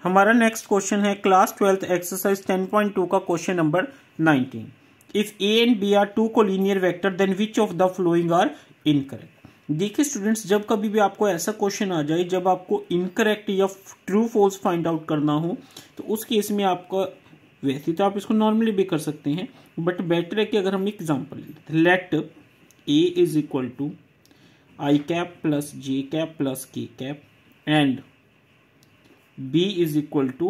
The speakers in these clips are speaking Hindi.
हमारा नेक्स्ट क्वेश्चन है क्लास 12th एक्सरसाइज 10.2 का question number 19। If A and B are two collinear vector then which of the following are incorrect. देखिए स्टूडेंट्स, जब कभी भी आपको ऐसा क्वेश्चन आ जाए जब आपको इनकरेक्ट या ट्रू फॉल्स फाइंड आउट करना हो, तो उस केस में आपका, वैसे तो आप इसको नॉर्मली भी कर सकते हैं, बट बेटर है कि अगर हम एग्जाम्पल लेते हैं, let a is equal to i cap plus j cap plus k cap and b is equal to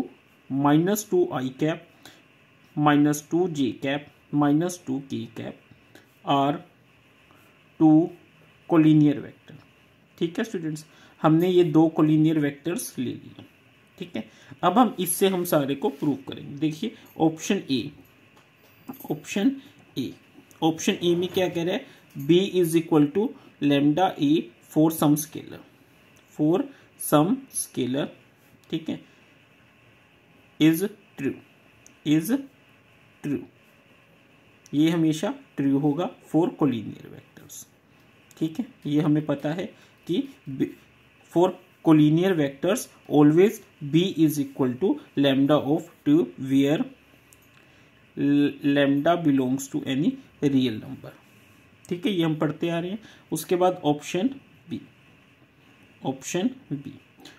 minus 2 i cap minus 2 j cap minus 2 k cap are two collinear vector. ठीक है स्टूडेंट्स, हमने ये दो कोलिनियर वेक्टर्स ले लिए। ठीक है, अब हम इससे हम सारे को प्रूव करेंगे। देखिए ऑप्शन ए ऑप्शन ए में क्या कह रहा है, b is equal to lambda A for some scalar. ठीक है, इज ट्रू, ये हमेशा ट्रू होगा फॉर कोलिनियर वेक्टर्स। ठीक है, ये हमें पता है कि for collinear vectors always b is equal to lambda of two where lambda belongs to any real number. ठीक है, ये हम पढ़ते आ रहे हैं। उसके बाद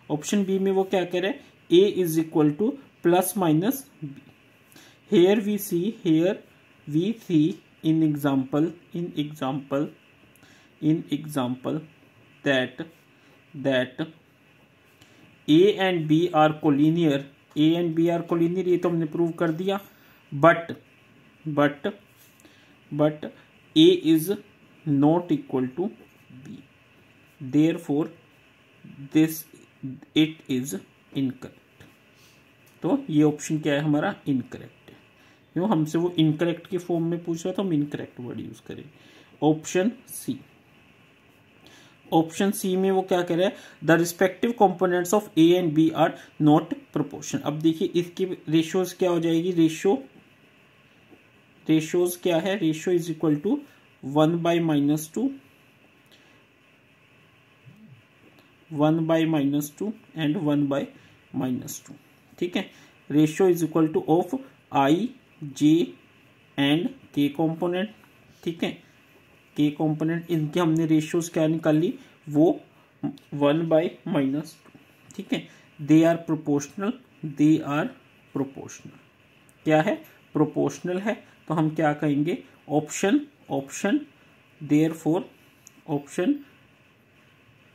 ऑप्शन बी में वो क्या कह रहे हैं, a is equal to plus minus b। Here we see in example that a and b are collinear, ये तो हमने प्रूव कर दिया। But a is not equal to b, therefore this it is incorrect. तो ये ऑप्शन क्या है हमारा, इनकरेक्ट है। क्यों, हमसे वो इनकरेक्ट की फॉर्म में पूछ रहा था, हम इनकरेक्ट वर्ड यूज करें। ऑप्शन सी में वो क्या कह रहा है, the respective components of A and B are not proportion. अब देखिए इसकी रेशियोज क्या हो जाएगी, रेशियोज क्या है, ratio is equal to 1/-2 and 1/-2। ठीक है, ratio is equal to of I J and K component. ठीक है, के कॉम्पोनेंट, इनके हमने रेशियोज क्या निकाल ली, वो 1/-2। ठीक है, दे आर प्रोपोर्शनल, क्या है, प्रोपोर्शनल है। तो हम क्या कहेंगे, option therefore option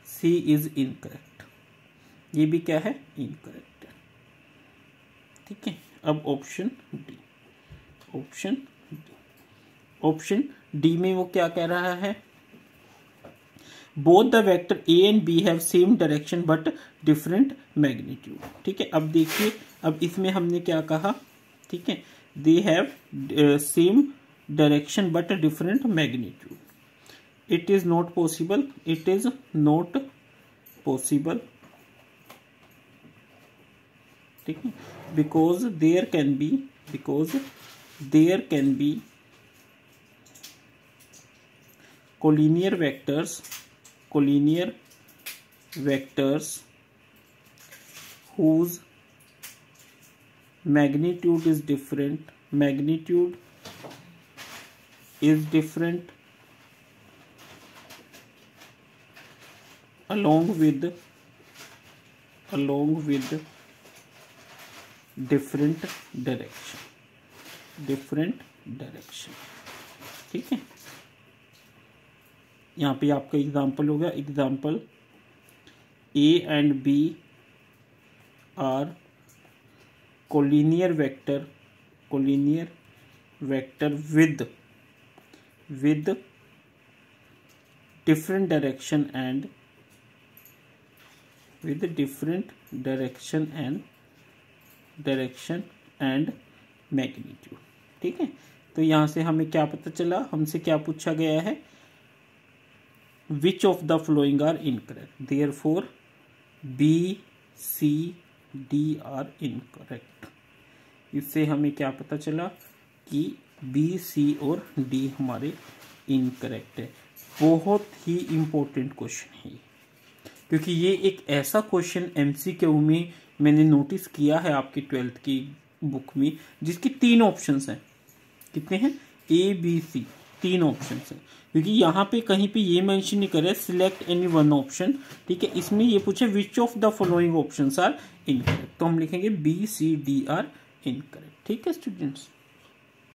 C is incorrect. ये भी क्या है, इनकरेक्ट है। ठीक है, अब ऑप्शन डी में वो क्या कह रहा है, both the vector A and B have same direction but different magnitude. ठीक है, अब देखिए, अब इसमें हमने क्या कहा, ठीक है, they have same direction but different magnitude. It is not possible, ठीक है, because there can be collinear vectors whose magnitude is different along with different direction। ठीक है, यहाँ पे आपका एग्जाम्पल हो गया, example A and B are collinear vector with different direction and magnitude. ठीक है, तो यहां से हमें क्या पता चला, हमसे क्या पूछा गया है, which of the following are incorrect, therefore B C D are incorrect. इससे हमें क्या पता चला कि बी सी और डी हमारे इनकरेक्ट है। बहुत ही इंपॉर्टेंट क्वेश्चन है, क्योंकि ये एक ऐसा क्वेश्चन एमसीक्यू में मैंने नोटिस किया है आपकी 12th की बुक में, जिसकी 3 ऑप्शंस हैं। कितने हैं? ए बी सी, 3 ऑप्शंस हैं, क्योंकि यहाँ पे कहीं पे ये मेंशन नहीं करे सिलेक्ट एनी वन ऑप्शन। ठीक है, इसमें ये पूछे which of the following options are incorrect, तो हम लिखेंगे B C D are incorrect. ठीक है स्टूडेंट्स।